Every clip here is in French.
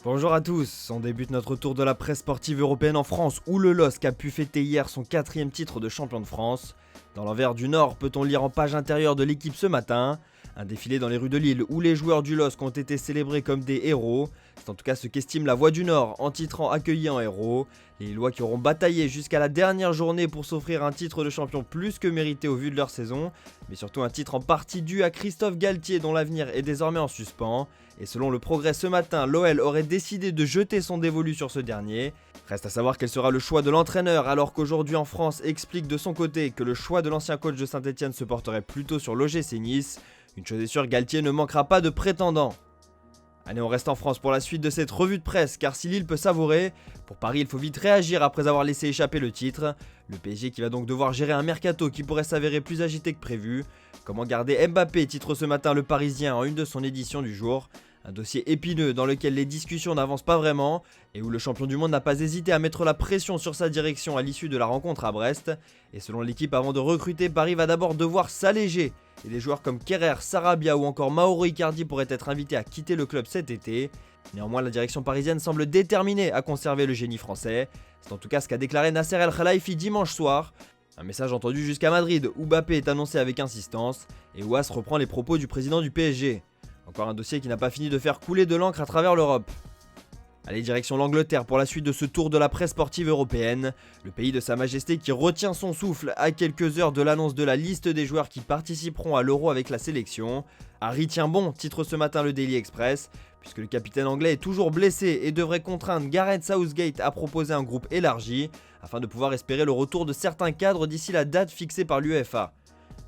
Bonjour à tous, on débute notre tour de la presse sportive européenne en France où le LOSC a pu fêter hier son 4e titre de champion de France. Dans l'envers du Nord, peut-on lire en page intérieure de l'équipe ce matin un défilé dans les rues de Lille où les joueurs du LOSC ont été célébrés comme des héros. C'est en tout cas ce qu'estime la Voix du Nord en titrant accueillis en héros. Les Lillois qui auront bataillé jusqu'à la dernière journée pour s'offrir un titre de champion plus que mérité au vu de leur saison, mais surtout un titre en partie dû à Christophe Galtier dont l'avenir est désormais en suspens. Et selon le Progrès ce matin, l'OL aurait décidé de jeter son dévolu sur ce dernier. Reste à savoir quel sera le choix de l'entraîneur alors qu'aujourd'hui en France explique de son côté que le choix de l'ancien coach de Saint-Etienne se porterait plutôt sur l'OGC Nice. Une chose est sûre, Galtier ne manquera pas de prétendants. Allez, on reste en France pour la suite de cette revue de presse, car si Lille peut savourer, pour Paris il faut vite réagir après avoir laissé échapper le titre. Le PSG qui va donc devoir gérer un mercato qui pourrait s'avérer plus agité que prévu. Comment garder Mbappé, titre ce matin le Parisien en une de son édition du jour. Un dossier épineux dans lequel les discussions n'avancent pas vraiment et où le champion du monde n'a pas hésité à mettre la pression sur sa direction à l'issue de la rencontre à Brest. Et selon l'équipe, avant de recruter, Paris va d'abord devoir s'alléger. Et des joueurs comme Kerrer, Sarabia ou encore Mauro Icardi pourraient être invités à quitter le club cet été. Néanmoins, la direction parisienne semble déterminée à conserver le génie français. C'est en tout cas ce qu'a déclaré Nasser El Khelaifi dimanche soir. Un message entendu jusqu'à Madrid où Mbappé est annoncé avec insistance et où As reprend les propos du président du PSG. Encore un dossier qui n'a pas fini de faire couler de l'encre à travers l'Europe. Allez, direction l'Angleterre pour la suite de ce tour de la presse sportive européenne. Le pays de Sa Majesté qui retient son souffle à quelques heures de l'annonce de la liste des joueurs qui participeront à l'Euro avec la sélection. Harry tient bon, titre ce matin le Daily Express, puisque le capitaine anglais est toujours blessé et devrait contraindre Gareth Southgate à proposer un groupe élargi, afin de pouvoir espérer le retour de certains cadres d'ici la date fixée par l'UEFA.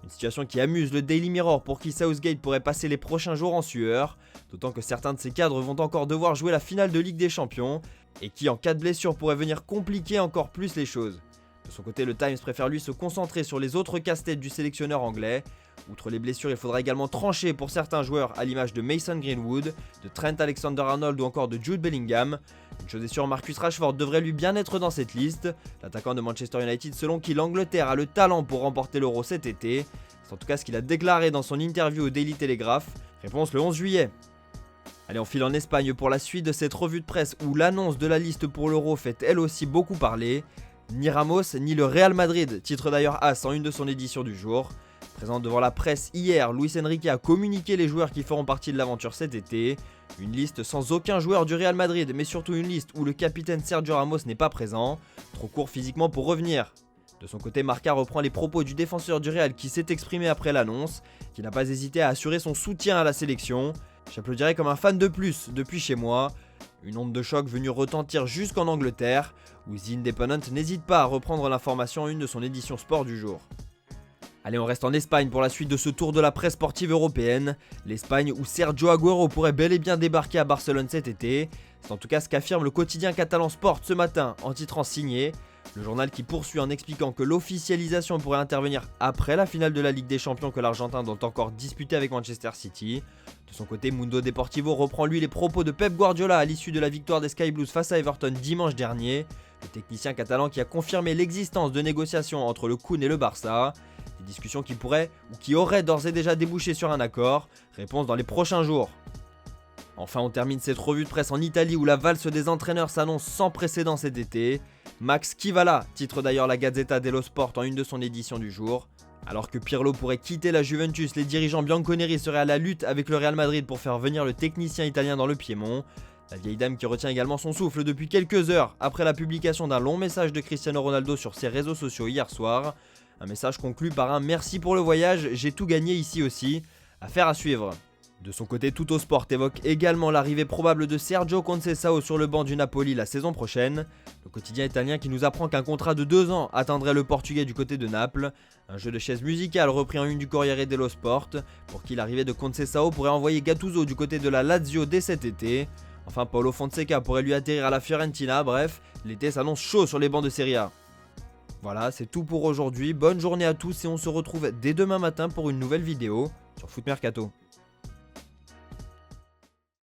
Une situation qui amuse le Daily Mirror pour qui Southgate pourrait passer les prochains jours en sueur, d'autant que certains de ces cadres vont encore devoir jouer la finale de Ligue des Champions, et qui en cas de blessure pourrait venir compliquer encore plus les choses. De son côté, le Times préfère lui se concentrer sur les autres casse-têtes du sélectionneur anglais. Outre les blessures, il faudra également trancher pour certains joueurs à l'image de Mason Greenwood, de Trent Alexander-Arnold ou encore de Jude Bellingham. Une chose est sûre, Marcus Rashford devrait lui bien être dans cette liste. L'attaquant de Manchester United selon qui l'Angleterre a le talent pour remporter l'Euro cet été. C'est en tout cas ce qu'il a déclaré dans son interview au Daily Telegraph. Réponse le 11 juillet. Allez, on file en Espagne pour la suite de cette revue de presse où l'annonce de la liste pour l'Euro fait elle aussi beaucoup parler. Ni Ramos ni le Real Madrid, titre d'ailleurs As en une de son édition du jour. Présent devant la presse hier, Luis Enrique a communiqué les joueurs qui feront partie de l'aventure cet été. Une liste sans aucun joueur du Real Madrid, mais surtout une liste où le capitaine Sergio Ramos n'est pas présent, trop court physiquement pour revenir. De son côté, Marca reprend les propos du défenseur du Real qui s'est exprimé après l'annonce, qui n'a pas hésité à assurer son soutien à la sélection. J'applaudirais comme un fan de plus depuis chez moi. Une onde de choc venue retentir jusqu'en Angleterre, où The Independent n'hésite pas à reprendre l'information en une de son édition sport du jour. Allez, on reste en Espagne pour la suite de ce tour de la presse sportive européenne. L'Espagne où Sergio Agüero pourrait bel et bien débarquer à Barcelone cet été. C'est en tout cas ce qu'affirme le quotidien catalan Sport ce matin en titrant signé. Le journal qui poursuit en expliquant que l'officialisation pourrait intervenir après la finale de la Ligue des Champions que l'Argentin doit encore disputer avec Manchester City. De son côté, Mundo Deportivo reprend lui les propos de Pep Guardiola à l'issue de la victoire des Sky Blues face à Everton dimanche dernier. Le technicien catalan qui a confirmé l'existence de négociations entre le Kun et le Barça. Des discussions qui pourraient ou qui auraient d'ores et déjà débouché sur un accord. Réponse dans les prochains jours. Enfin, on termine cette revue de presse en Italie où la valse des entraîneurs s'annonce sans précédent cet été. Max Chivala, titre d'ailleurs la Gazzetta dello Sport en une de son édition du jour. Alors que Pirlo pourrait quitter la Juventus, les dirigeants bianconeri seraient à la lutte avec le Real Madrid pour faire venir le technicien italien dans le Piémont. La vieille dame qui retient également son souffle depuis quelques heures après la publication d'un long message de Cristiano Ronaldo sur ses réseaux sociaux hier soir. Un message conclu par un « Merci pour le voyage, j'ai tout gagné ici aussi ». Affaire à suivre. De son côté, Tuttosport évoque également l'arrivée probable de Sergio Conceição sur le banc du Napoli la saison prochaine. Le quotidien italien qui nous apprend qu'un contrat de 2 ans atteindrait le Portugais du côté de Naples. Un jeu de chaises musicales repris en une du Corriere dello Sport, pour qui l'arrivée de Conceição pourrait envoyer Gattuso du côté de la Lazio dès cet été. Enfin, Paulo Fonseca pourrait lui atterrir à la Fiorentina, bref, l'été s'annonce chaud sur les bancs de Serie A. Voilà, c'est tout pour aujourd'hui, bonne journée à tous et on se retrouve dès demain matin pour une nouvelle vidéo sur Foot Mercato.